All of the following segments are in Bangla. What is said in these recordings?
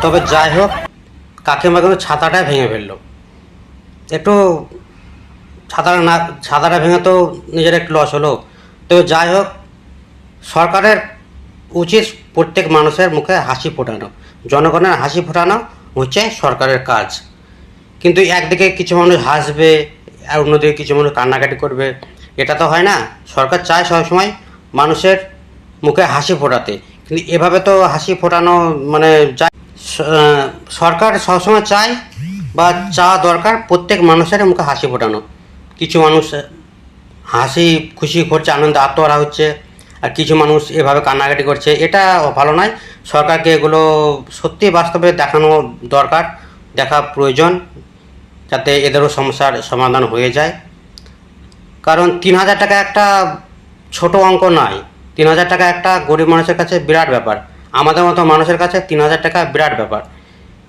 তবে যাই হোক, কাকিমা কিন্তু ছাতাটাই ভেঙে ফেললো। একটু ছাতাটা ভেঙে তো নিজের একটু লস হলো। তো যাই হোক, সরকারের উচিত প্রত্যেক মানুষের মুখে হাসি ফোটানো, জনগণের হাসি ফোটানো হচ্ছে সরকারের কাজ। কিন্তু একদিকে কিছু মানুষ হাসবে আর অন্যদিকে কিছু মানুষ কান্নাকাটি করবে, এটা তো হয় না। সরকার চায় সবসময় মানুষের মুখে হাসি ফোটাতে, কিন্তু এভাবে তো হাসি ফোটানো মানে সরকার সবসময় চায় বা চাওয়া দরকার প্রত্যেক মানুষের মুখে হাসি ফোটানো। কিছু মানুষ হাসি খুশি করছে, আনন্দে আত্মহারা হচ্ছে, আর কিছু মানুষ এভাবে কান্নাকাটি করছে, এটা ভালো নয়। সরকারকে এগুলো সত্যি বাস্তবে দেখানো দরকার, দেখা প্রয়োজন, যাতে এদেরও সমস্যার সমাধান হয়ে যায়। কারণ 3,000 টাকা একটা ছোট অঙ্ক নয়। 3,000 টাকা একটা গরিব মানুষের কাছে বিরাট ব্যাপার, আমাদের মতো মানুষের কাছে 3,000 টাকা বিরাট ব্যাপার।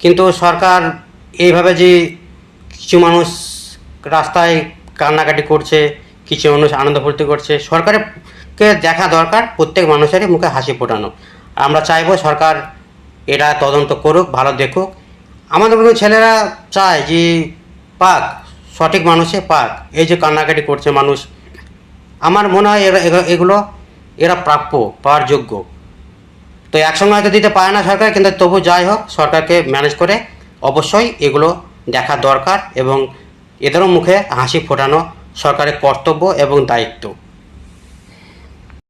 কিন্তু সরকার এইভাবে যে কিছু মানুষ রাস্তায় কান্নাকাটি করছে, কিছু মানুষ আনন্দ ফুর্তি করছে, সরকারকে দেখা দরকার প্রত্যেক মানুষেরই মুখে হাসি ফোটানো। আমরা চাইবো সরকার এটা তদন্ত করুক, ভালো দেখুক। আমাদের মতো ছেলেরা চায় যে পাক, সঠিক মানুষে পাক। এই যে কান্নাকাটি করছে মানুষ, আমার মনে হয় এগুলো এরা প্রাপ্য, পাওয়ার যোগ্য। তো একসঙ্গে হয়তো দিতে পারে না সরকার, কিন্তু তবু যাই হোক, সরকারকে ম্যানেজ করে অবশ্যই এগুলো দেখা দরকার এবং এদেরও মুখে হাসি ফোটানো সরকারের কর্তব্য এবং দায়িত্ব।